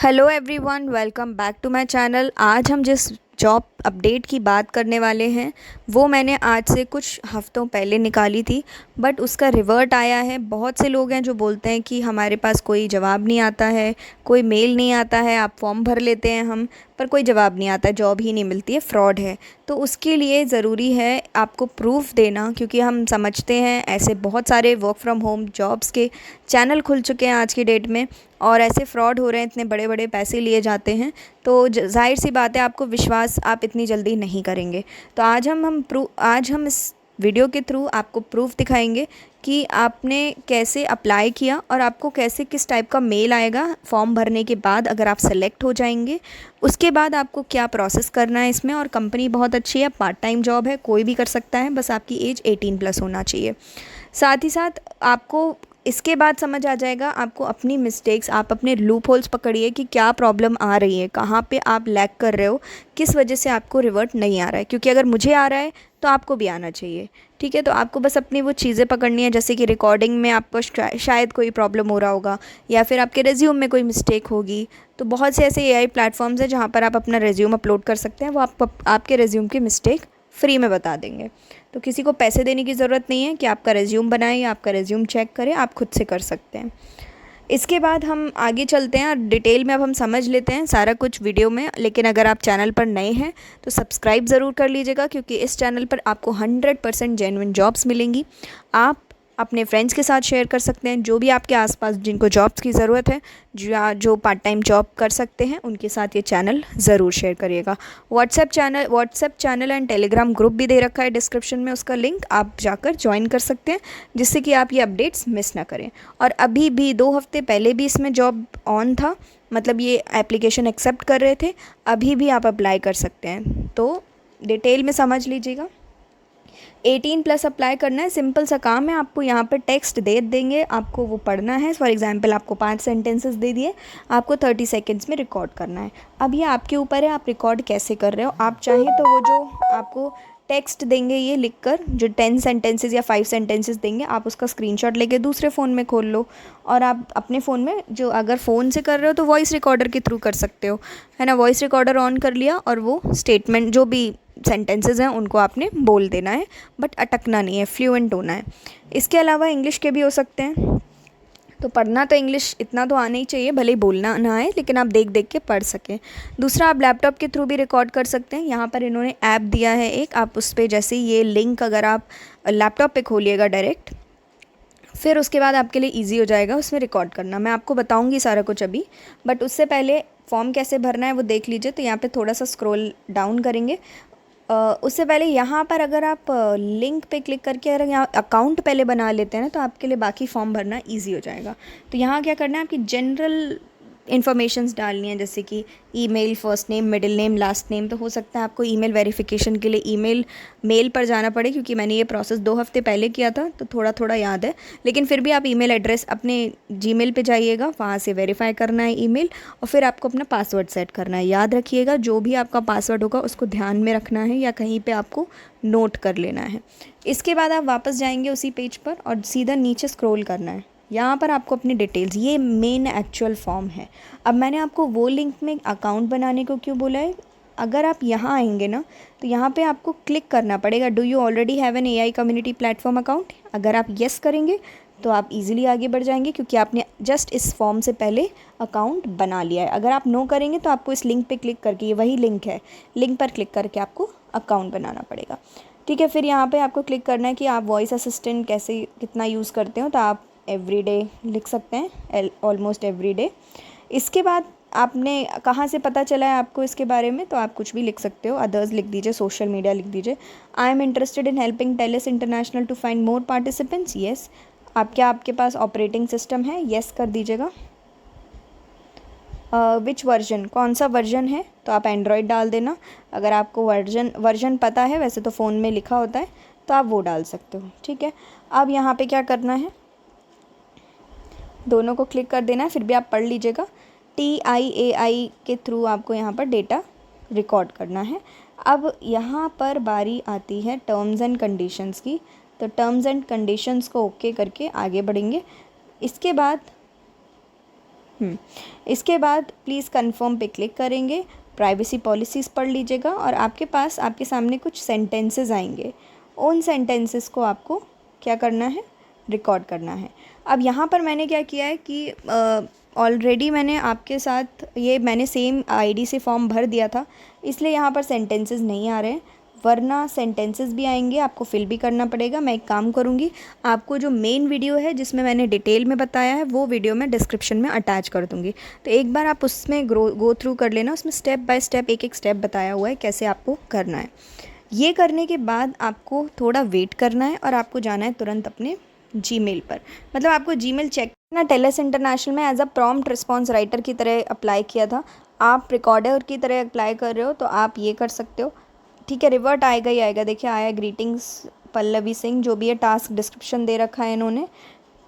Hello everyone, welcome back to my channel. आज हम जिस जॉब अपडेट की बात करने वाले हैं वो मैंने आज से कुछ हफ्तों पहले निकाली थी, बट उसका रिवर्ट आया है। बहुत से लोग हैं जो बोलते हैं कि हमारे पास कोई जवाब नहीं आता है, कोई मेल नहीं आता है, आप फॉर्म भर लेते हैं हम पर कोई जवाब नहीं आता, जॉब ही नहीं मिलती है, फ्रॉड है। तो उसके लिए ज़रूरी है आपको प्रूफ देना, क्योंकि हम समझते हैं ऐसे बहुत सारे वर्क फ्रॉम होम जॉब्स के चैनल खुल चुके हैं आज की डेट में और ऐसे फ्रॉड हो रहे हैं, इतने बड़े बड़े पैसे लिए जाते हैं। तो जाहिर सी बात है आपको विश्वास आप इतनी जल्दी नहीं करेंगे। तो आज हम इस वीडियो के थ्रू आपको प्रूफ दिखाएंगे कि आपने कैसे अप्लाई किया और आपको कैसे किस टाइप का मेल आएगा फॉर्म भरने के बाद अगर आप सेलेक्ट हो जाएंगे। उसके बाद आपको क्या प्रोसेस करना है इसमें। और कंपनी बहुत अच्छी है, पार्ट टाइम जॉब है, कोई भी कर सकता है, बस आपकी एज 18+ होना चाहिए। साथ ही साथ आपको इसके बाद समझ आ जाएगा आपको अपनी मिस्टेक्स, आप अपने लूप होल्स पकड़िए कि क्या प्रॉब्लम आ रही है, कहाँ पे आप लैग कर रहे हो, किस वजह से आपको रिवर्ट नहीं आ रहा है। क्योंकि अगर मुझे आ रहा है तो आपको भी आना चाहिए, ठीक है। तो आपको बस अपनी वो चीज़ें पकड़नी है, जैसे कि रिकॉर्डिंग में आपको शायद कोई प्रॉब्लम हो रहा होगा या फिर आपके रेज्यूम में कोई मिस्टेक होगी। तो बहुत से ऐसे एआई प्लेटफॉर्म्स हैं जहाँ पर आप अपना रेज्यूम अपलोड कर सकते हैं, वो आपके रेज्यूम की मिस्टेक फ्री में बता देंगे। तो किसी को पैसे देने की ज़रूरत नहीं है कि आपका रेज्यूम बनाए या आपका रेज्यूम चेक करें, आप खुद से कर सकते हैं। इसके बाद हम आगे चलते हैं और डिटेल में अब हम समझ लेते हैं सारा कुछ वीडियो में। लेकिन अगर आप चैनल पर नए हैं तो सब्सक्राइब ज़रूर कर लीजिएगा, क्योंकि इस चैनल पर आपको 100% जेन्युइन जॉब्स मिलेंगी। आप अपने फ्रेंड्स के साथ शेयर कर सकते हैं, जो भी आपके आसपास जिनको जॉब्स की ज़रूरत है, जो पार्ट टाइम जॉब कर सकते हैं, उनके साथ ये चैनल ज़रूर शेयर करिएगा। WhatsApp channel and Telegram group भी दे रखा है डिस्क्रिप्शन में, उसका लिंक आप जाकर ज्वाइन कर सकते हैं, जिससे कि आप ये अपडेट्स मिस ना करें। और अभी भी 2 हफ्ते पहले भी इसमें जॉब ऑन था, मतलब ये एप्लीकेशन एक्सेप्ट कर रहे थे, अभी भी आप अप्लाई कर सकते हैं। तो डिटेल में समझ लीजिएगा। 18+ अप्लाई करना है, सिंपल सा काम है। आपको यहाँ पर टेक्स्ट दे देंगे, आपको वो पढ़ना है। फॉर एग्जांपल आपको 5 सेंटेंसेस दे दिए, आपको 30 सेकेंड्स में रिकॉर्ड करना है। अब ये आपके ऊपर है आप रिकॉर्ड कैसे कर रहे हो। आप चाहें तो वो जो आपको टेक्स्ट देंगे ये लिखकर, जो 10 सेंटेंसेस या 5 सेंटेंसेस देंगे, आप उसका स्क्रीनशॉट लेके दूसरे फ़ोन में खोल लो और आप अपने फ़ोन में, जो अगर फ़ोन से कर रहे हो तो वॉइस रिकॉर्डर के थ्रू कर सकते हो, है ना। वॉइस रिकॉर्डर ऑन कर लिया और वो स्टेटमेंट जो भी सेंटेंसेस हैं उनको आपने बोल देना है, बट अटकना नहीं है, फ्लुएंट होना है। इसके अलावा इंग्लिश के भी हो सकते हैं। तो पढ़ना तो इंग्लिश इतना तो आना ही चाहिए, भले ही बोलना ना आए, लेकिन आप देख देख के पढ़ सकें। दूसरा, आप लैपटॉप के थ्रू भी रिकॉर्ड कर सकते हैं। यहाँ पर इन्होंने ऐप दिया है एक, आप उस पर जैसे ये लिंक अगर आप लैपटॉप पे खोलिएगा डायरेक्ट, फिर उसके बाद आपके लिए ईजी हो जाएगा उसमें रिकॉर्ड करना। मैं आपको बताऊँगी सारा कुछ अभी, बट उससे पहले फॉर्म कैसे भरना है वो देख लीजिए। तो यहाँ पे थोड़ा सा स्क्रॉल डाउन करेंगे। उससे पहले यहाँ पर अगर आप लिंक पे क्लिक करके अगर यहाँ अकाउंट पहले बना लेते हैं ना, तो आपके लिए बाकी फॉर्म भरना इजी हो जाएगा। तो यहाँ क्या करना है, आपकी जनरल इन्फॉर्मेशंस डालनी है, जैसे कि email, first name, middle name, last name. तो हो सकता है आपको ईमेल वेरिफिकेशन के लिए मेल पर जाना पड़े, क्योंकि मैंने ये प्रोसेस 2 हफ्ते पहले किया था, तो थोड़ा थोड़ा याद है। लेकिन फिर भी आप ईमेल एड्रेस अपने जीमेल पे जाइएगा, वहाँ से वेरीफाई करना है ईमेल, और फिर आपको अपना पासवर्ड सेट करना है। याद रखिएगा, जो भी आपका पासवर्ड होगा उसको ध्यान में रखना है या कहीं पर आपको नोट कर लेना है। इसके बाद आप वापस जाएंगे उसी पेज पर और सीधा नीचे स्क्रॉल करना है। यहाँ पर आपको अपनी डिटेल्स, ये मेन एक्चुअल फॉर्म है। अब मैंने आपको वो लिंक में अकाउंट बनाने को क्यों बोला है, अगर आप यहाँ आएंगे ना तो यहाँ पे आपको क्लिक करना पड़ेगा, do you already have an AI community platform account. अगर आप येस करेंगे तो आप इजीली आगे बढ़ जाएंगे, क्योंकि आपने जस्ट इस फॉर्म से पहले अकाउंट बना लिया है। अगर आप नो करेंगे तो आपको इस लिंक पे क्लिक करके, ये वही लिंक है, लिंक पर क्लिक करके आपको अकाउंट बनाना पड़ेगा, ठीक है। फिर यहाँ पे आपको क्लिक करना है कि आप वॉइस असिस्टेंट कैसे कितना यूज़ करते हो, तो आप एवरीडे लिख सकते हैं, ऑलमोस्ट एवरीडे। इसके बाद आपने कहाँ से पता चला है आपको इसके बारे में, तो आप कुछ भी लिख सकते हो, अदर्स लिख दीजिए, सोशल मीडिया लिख दीजिए। I am interested in helping Telus International to find more participants, yes. आपके पास ऑपरेटिंग सिस्टम है, येस कर दीजिएगा। विच वर्जन, कौन सा वर्जन है, तो आप एंड्रॉयड डाल देना। अगर आपको वर्जन पता है, वैसे तो फ़ोन में लिखा होता है, तो आप वो डाल सकते हो, ठीक है। अब यहाँ पे क्या करना है, दोनों को क्लिक कर देना है, फिर भी आप पढ़ लीजिएगा। TIAI के थ्रू आपको यहाँ पर डेटा रिकॉर्ड करना है। अब यहाँ पर बारी आती है टर्म्स एंड कंडीशंस की, तो टर्म्स एंड कंडीशंस को ओके करके आगे बढ़ेंगे। इसके बाद इसके बाद प्लीज़ कंफर्म पे क्लिक करेंगे, प्राइवेसी पॉलिसीज़ पढ़ लीजिएगा और आपके पास आपके सामने कुछ सेंटेंसेस आएंगे। उन सेंटेंसेस को आपको क्या करना है, रिकॉर्ड करना है। अब यहाँ पर मैंने क्या किया है कि ऑलरेडी मैंने आपके साथ ये मैंने सेम आईडी से फॉर्म भर दिया था, इसलिए यहाँ पर सेंटेंसेस नहीं आ रहे हैं, वरना सेंटेंसेस भी आएंगे, आपको फिल भी करना पड़ेगा। मैं एक काम करूँगी, आपको जो मेन वीडियो है जिसमें मैंने डिटेल में बताया है वो वीडियो मैं डिस्क्रिप्शन में अटैच कर दूँगी, तो एक बार आप उसमें गो थ्रू कर लेना। उसमें स्टेप बाय स्टेप एक एक स्टेप बताया हुआ है कैसे आपको करना है। ये करने के बाद आपको थोड़ा वेट करना है और आपको जाना है तुरंत अपने जीमेल पर, मतलब आपको जीमेल चेक करना। टेलेस इंटरनेशनल में as a prompt response writer की तरह अप्लाई किया था, आप रिकॉर्डर की तरह अप्लाई कर रहे हो तो आप ये कर सकते हो। ठीक है, रिवर्ट आएगा ही आएगा। देखिए आया, ग्रीटिंग्स पल्लवी सिंह, जो भी है टास्क डिस्क्रिप्शन दे रखा है इन्होंने।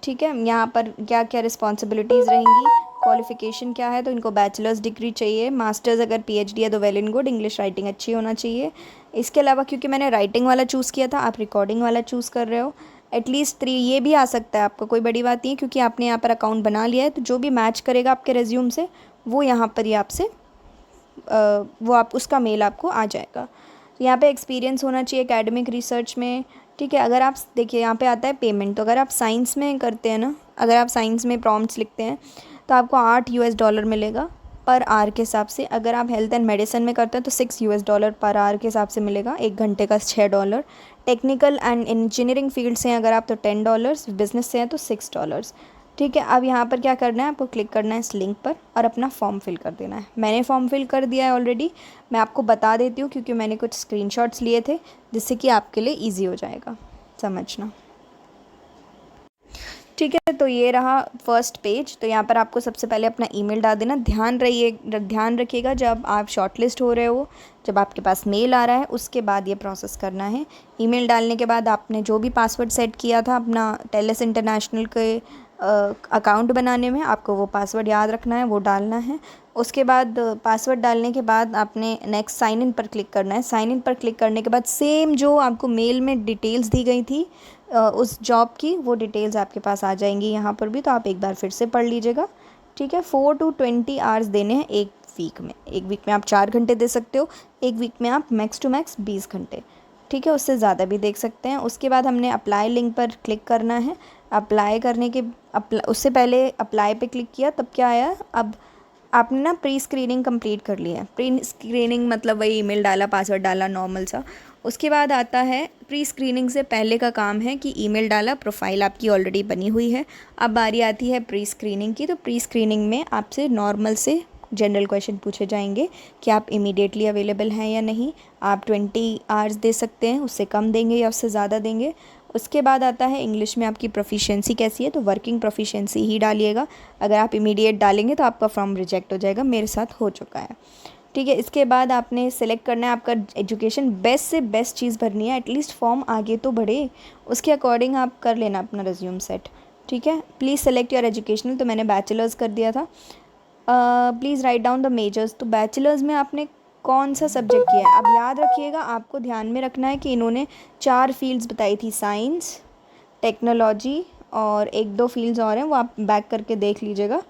ठीक है, यहाँ पर क्या क्या रिस्पॉन्सिबिलिटीज़ रहेंगी, क्वालिफ़िकेशन क्या है, तो इनको बैचलर्स डिग्री चाहिए, मास्टर्स अगर पीएचडी है तो well and good, English writing अच्छी होना चाहिए। इसके अलावा क्योंकि मैंने राइटिंग वाला चूज़ किया था, आप रिकॉर्डिंग वाला चूज़ कर रहे हो, एटलीस्ट 3 ये भी आ सकता है आपका, कोई बड़ी बात नहीं है, क्योंकि आपने यहाँ पर अकाउंट बना लिया है। तो जो भी मैच करेगा आपके रेज्यूम से वो यहाँ पर ही आपसे वो आप उसका मेल आपको आ जाएगा। यहाँ पे एक्सपीरियंस होना चाहिए एकेडमिक रिसर्च में। ठीक है, अगर आप देखिए यहाँ पे आता है पेमेंट, तो अगर आप साइंस में करते हैं ना, अगर आप साइंस में प्रॉम्प्ट्स लिखते हैं तो आपको $8 मिलेगा पर आवर के हिसाब से। अगर आप हेल्थ एंड मेडिसिन में करते हैं तो $6 पर आवर के हिसाब से मिलेगा, 1 घंटे का $6। टेक्निकल एंड इंजीनियरिंग फील्ड से हैं अगर आप तो $10, बिजनेस से हैं तो $6। ठीक है, अब यहाँ पर क्या करना है, आपको क्लिक करना है इस लिंक पर और अपना फॉर्म फिल कर देना है। मैंने फॉर्म फिल कर दिया है ऑलरेडी, मैं आपको बता देती हूँ क्योंकि मैंने कुछ स्क्रीनशॉट्स लिए थे जिससे कि आपके लिए ईजी हो जाएगा समझना। ठीक है, तो ये रहा फर्स्ट पेज। तो यहाँ पर आपको सबसे पहले अपना ईमेल डाल देना। ध्यान रखिएगा जब आप शॉर्टलिस्ट हो रहे हो, जब आपके पास मेल आ रहा है उसके बाद ये प्रोसेस करना है। ईमेल डालने के बाद आपने जो भी पासवर्ड सेट किया था अपना टेलेस इंटरनेशनल के अकाउंट बनाने में, आपको वो पासवर्ड याद रखना है, वो डालना है। उसके बाद पासवर्ड डालने के बाद आपने नेक्स्ट साइन इन पर क्लिक करना है। साइन इन पर क्लिक करने के बाद सेम जो आपको मेल में डिटेल्स दी गई थी उस जॉब की, वो डिटेल्स आपके पास आ जाएंगी यहाँ पर भी, तो आप एक बार फिर से पढ़ लीजिएगा। ठीक है, 4 to 20 आवर्स देने हैं एक वीक में। एक वीक में आप 4 घंटे दे सकते हो, एक वीक में आप मैक्स टू मैक्स 20 घंटे। ठीक है, उससे ज़्यादा भी देख सकते हैं। उसके बाद हमने अप्लाई लिंक पर क्लिक करना है। अप्लाई करने के उससे पहले अप्लाई पे क्लिक किया तब क्या आया, अब आपने ना प्री स्क्रीनिंग कंप्लीट कर लिया है। प्री स्क्रीनिंग मतलब वही ईमेल डाला, पासवर्ड डाला, नॉर्मल सा। उसके बाद आता है प्री स्क्रीनिंग से पहले का काम है कि ईमेल डाला, प्रोफाइल आपकी ऑलरेडी बनी हुई है। अब बारी आती है प्री स्क्रीनिंग की। तो प्री स्क्रीनिंग में आपसे नॉर्मल से जनरल क्वेश्चन पूछे जाएंगे कि आप इमीडिएटली अवेलेबल हैं या नहीं। आप 20 आवर्स दे सकते हैं, उससे कम देंगे या उससे ज़्यादा देंगे। उसके बाद आता है इंग्लिश में आपकी प्रोफिशिएंसी कैसी है, तो वर्किंग प्रोफिशिएंसी ही डालिएगा। अगर आप इमीडिएट डालेंगे तो आपका फॉर्म रिजेक्ट हो जाएगा, मेरे साथ हो चुका है। ठीक है, इसके बाद आपने सेलेक्ट करना है आपका एजुकेशन, बेस्ट से बेस्ट चीज़ भरनी है, एटलीस्ट फॉर्म आगे तो बढ़े, उसके अकॉर्डिंग आप कर लेना अपना रिज्यूम सेट। ठीक है, प्लीज़ सेलेक्ट योर एजुकेशनल, तो मैंने बैचलर्स कर दिया था। Please write down the measures, तो बैचलर्स में आपने कौन सा सब्जेक्ट किया है। अब याद रखिएगा, आपको ध्यान में रखना है कि इन्होंने 4 फील्ड्स बताई थी, साइंस, टेक्नोलॉजी और 1-2 फील्ड्स और हैं, वो आप बैक करके देख लीजिएगा।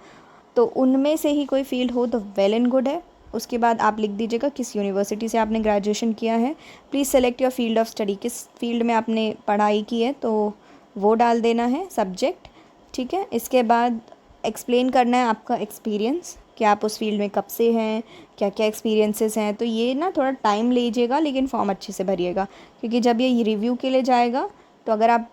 तो उनमें से ही कोई फील्ड हो तो वेल एंड गुड है। उसके बाद आप लिख दीजिएगा किस यूनिवर्सिटी से आपने ग्रेजुएशन किया है। Please select your field of study, किस फील्ड में आपने पढ़ाई की है तो वो डाल देना है सब्जेक्ट। ठीक है, इसके बाद एक्सप्लेन करना है आपका एक्सपीरियंस कि आप उस फील्ड में कब से हैं, क्या क्या एक्सपीरियंसेस हैं। तो ये ना थोड़ा टाइम लीजिएगा, लेकिन फॉर्म अच्छे से भरिएगा, क्योंकि जब ये रिव्यू के लिए जाएगा तो अगर आप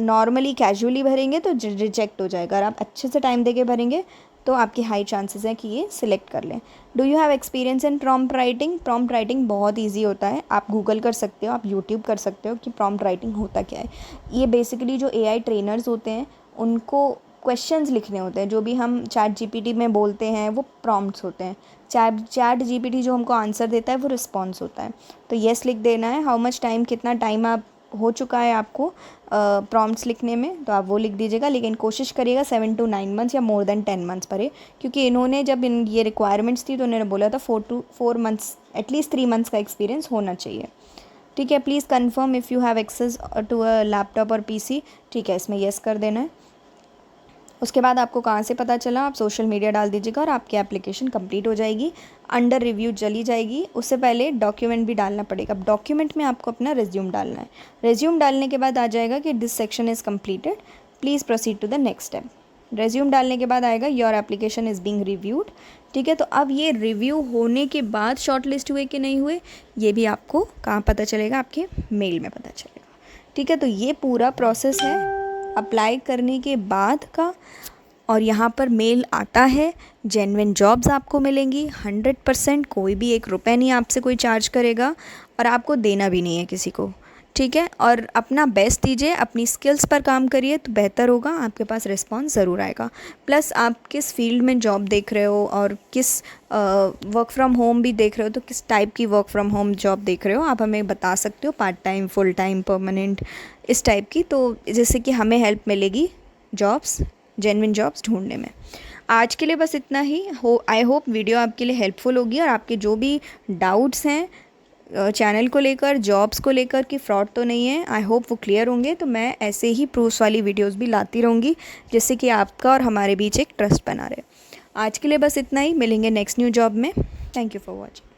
नॉर्मली कैजुअली भरेंगे तो रिजेक्ट हो जाएगा। अगर आप अच्छे से टाइम देके भरेंगे तो आपकी हाई चांसेस हैं कि ये सिलेक्ट कर लें। Do you have experience in prompt writing. Prompt writing बहुत ईजी होता है, आप गूगल कर सकते हो, आप यूट्यूब कर सकते हो कि प्रॉम्प्ट राइटिंग होता क्या है। ये बेसिकली जो AI ट्रेनर्स होते हैं उनको क्वेश्चंस लिखने होते हैं, जो भी हम चैट जीपीटी में बोलते हैं वो प्रॉम्प्ट्स होते हैं। चैट जीपीटी जो हमको आंसर देता है वो रिस्पॉन्स होता है। तो येस लिख देना है। हाउ मच टाइम, कितना टाइम आप हो चुका है आपको प्रॉम्प्ट्स लिखने में, तो आप वो लिख दीजिएगा। लेकिन कोशिश करिएगा 7 to 9 मंथ्स या मोर देन 10 मंथ्स पढ़े, क्योंकि इन्होंने जब ये रिक्वायरमेंट्स थी तो उन्होंने बोला था 4 to 4 मंथ्स, एटलीस्ट 3 मंथ्स का एक्सपीरियंस होना चाहिए। ठीक है, please confirm if you have access to a laptop और PC। ठीक है, इसमें येस कर देना है। उसके बाद आपको कहाँ से पता चला, आप सोशल मीडिया डाल दीजिएगा और आपकी एप्लीकेशन कंप्लीट हो जाएगी, अंडर रिव्यू चली जाएगी। उससे पहले डॉक्यूमेंट भी डालना पड़ेगा। अब डॉक्यूमेंट में आपको अपना रिज्यूम डालना है। रिज्यूम डालने के बाद आ जाएगा कि this section is completed, please proceed to the next step. Resume डालने के बाद आएगा your application is being reviewed. ठीक है, तो अब ये रिव्यू होने के बाद शॉर्ट लिस्ट हुए कि नहीं हुए, ये भी आपको कहाँ पता चलेगा, आपके मेल में पता चलेगा। ठीक है, तो ये पूरा प्रोसेस है अप्लाई करने के बाद का। और यहाँ पर मेल आता है, जेन्युइन जॉब्स आपको मिलेंगी 100%, कोई भी 1 रुपये नहीं आपसे कोई चार्ज करेगा और आपको देना भी नहीं है किसी को। ठीक है, और अपना बेस्ट दीजिए, अपनी स्किल्स पर काम करिए तो बेहतर होगा, आपके पास रिस्पांस ज़रूर आएगा। प्लस आप किस फील्ड में जॉब देख रहे हो और किस वर्क फ्रॉम होम भी देख रहे हो, तो किस टाइप की वर्क फ्रॉम होम जॉब देख रहे हो आप हमें बता सकते हो, part time, full time, permanent, इस टाइप की, तो जिससे कि हमें हेल्प मिलेगी जॉब्स, जेन्युइन जॉब्स ढूंढने में। आज के लिए बस इतना ही आई होप वीडियो आपके लिए हेल्पफुल होगी और आपके जो भी डाउट्स हैं चैनल को लेकर, जॉब्स को लेकर कि फ्रॉड तो नहीं है, आई होप वो क्लियर होंगे। तो मैं ऐसे ही प्रूफ्स वाली वीडियोस भी लाती रहूँगी जिससे कि आपका और हमारे बीच एक ट्रस्ट बना रहे। आज के लिए बस इतना ही, मिलेंगे नेक्स्ट न्यू जॉब में। Thank you for watching.